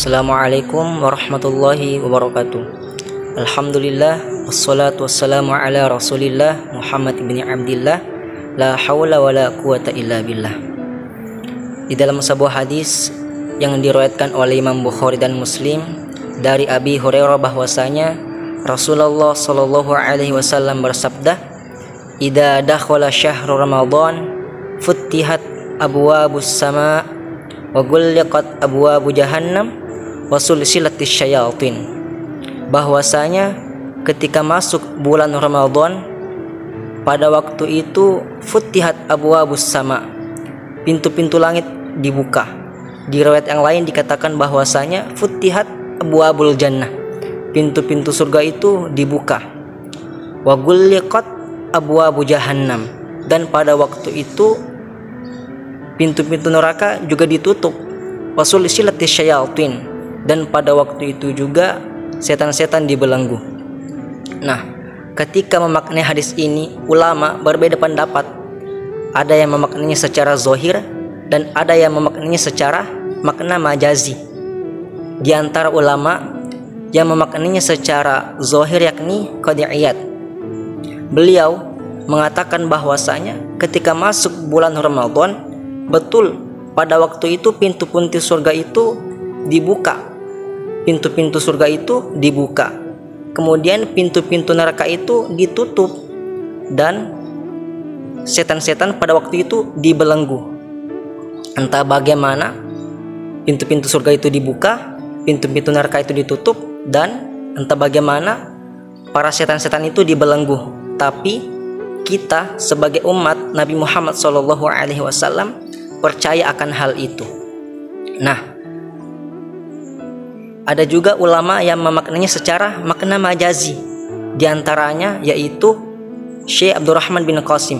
Assalamualaikum warahmatullahi wabarakatuh. Alhamdulillah, wassalatu wassalamu ala rasulillah Muhammad ibn Abdillah, la hawla wa la quwata illa billah. Di dalam sebuah hadis yang diriwayatkan oleh Imam Bukhari dan Muslim dari Abi Hurairah bahwasanya Rasulullah sallallahu alaihi wasallam bersabda, "Idza dakhala syahrul Ramadan futtihat abwabus sama' wa ghulliqat abwabu jahannam wa sulsilatis syayatin." Bahwasanya ketika masuk bulan Ramadan, pada waktu itu futtihat abwabus sama, pintu-pintu langit dibuka. Di riwayat yang lain dikatakan bahwasanya futtihat abwabul jannah, pintu-pintu surga itu dibuka. Wa ghulliqat abwabu jahannam, dan pada waktu itu pintu-pintu neraka juga ditutup. Wasul silatis syayatin, dan pada waktu itu juga setan-setan dibelenggu. Nah, ketika memaknai hadis ini, ulama berbeda pendapat. Ada yang memaknainya secara zahir dan ada yang memaknainya secara makna majazi. Di antara ulama yang memaknainya secara zahir yakni Qadiyat, beliau mengatakan bahwasanya ketika masuk bulan Ramadan, betul pada waktu itu pintu-pintu surga itu dibuka. Pintu-pintu surga itu dibuka. Kemudian pintu-pintu neraka itu ditutup dan setan-setan pada waktu itu dibelenggu. Entah bagaimana pintu-pintu surga itu dibuka, pintu-pintu neraka itu ditutup, dan entah bagaimana para setan-setan itu dibelenggu. Tapi kita sebagai umat Nabi Muhammad SAW percaya akan hal itu. Nah, ada juga ulama yang memaknainya secara makna majazi. Di antaranya yaitu Syekh Abdurrahman bin Qasim.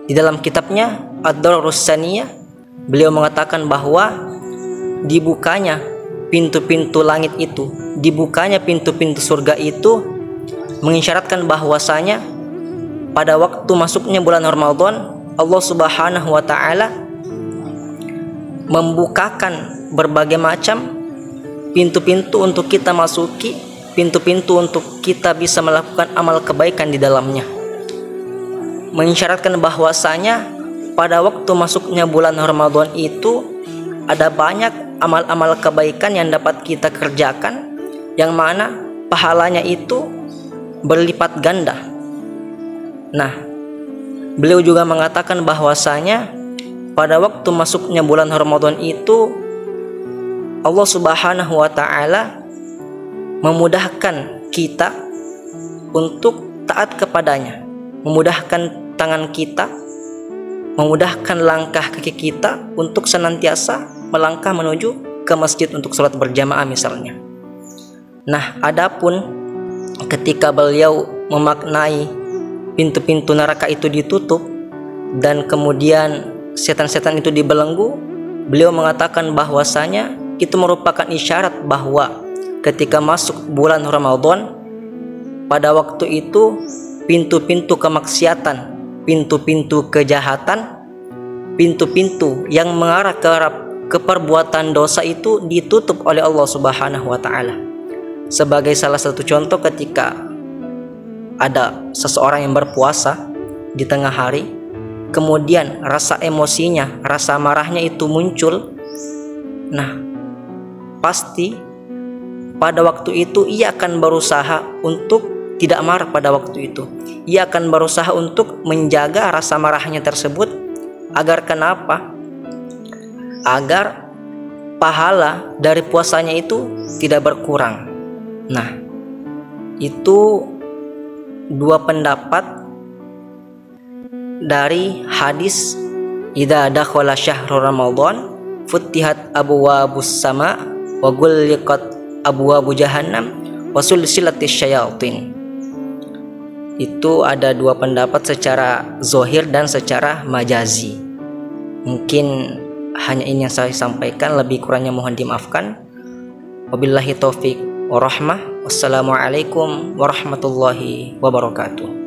Di dalam kitabnya Ad-Durrus Saniyah, beliau mengatakan bahwa dibukanya pintu-pintu langit itu, dibukanya pintu-pintu surga itu mengisyaratkan bahwasanya pada waktu masuknya bulan Ramadan, Allah Subhanahu wa taala membukakan berbagai macam pintu-pintu untuk kita masuki, pintu-pintu untuk kita bisa melakukan amal kebaikan di dalamnya. Mengisyaratkan bahwasanya pada waktu masuknya bulan Ramadan itu ada banyak amal-amal kebaikan yang dapat kita kerjakan, yang mana pahalanya itu berlipat ganda. Nah, beliau juga mengatakan bahwasanya pada waktu masuknya bulan Ramadan itu Allah Subhanahu wa taala memudahkan kita untuk taat kepadanya, memudahkan tangan kita, memudahkan langkah kaki kita untuk senantiasa melangkah menuju ke masjid untuk sholat berjamaah misalnya. Nah, adapun ketika beliau memaknai pintu-pintu neraka itu ditutup dan kemudian setan-setan itu dibelenggu, beliau mengatakan bahwasanya itu merupakan isyarat bahwa ketika masuk bulan Ramadan, pada waktu itu pintu-pintu kemaksiatan, pintu-pintu kejahatan, pintu-pintu yang mengarah ke perbuatan dosa itu ditutup oleh Allah Subhanahu wa taala. Sebagai salah satu contoh, ketika ada seseorang yang berpuasa di tengah hari, kemudian rasa emosinya, rasa marahnya itu muncul. Nah, pasti pada waktu itu ia akan berusaha untuk tidak marah pada waktu itu. Ia akan berusaha untuk menjaga rasa marahnya tersebut. Agar kenapa? Agar pahala dari puasanya itu tidak berkurang. Nah, itu dua pendapat dari hadis idza dakhala syahrul Ramadan futtihat abwabus sama wa ghulliqat abwabu jahannam wa sulsilatis syayatin. Itu ada dua pendapat secara zahir dan secara majazi. Mungkin hanya ini yang saya sampaikan, lebih kurangnya mohon dimaafkan. Wabillahi taufik wa rahmah. Wassalamualaikum warahmatullahi wabarakatuh.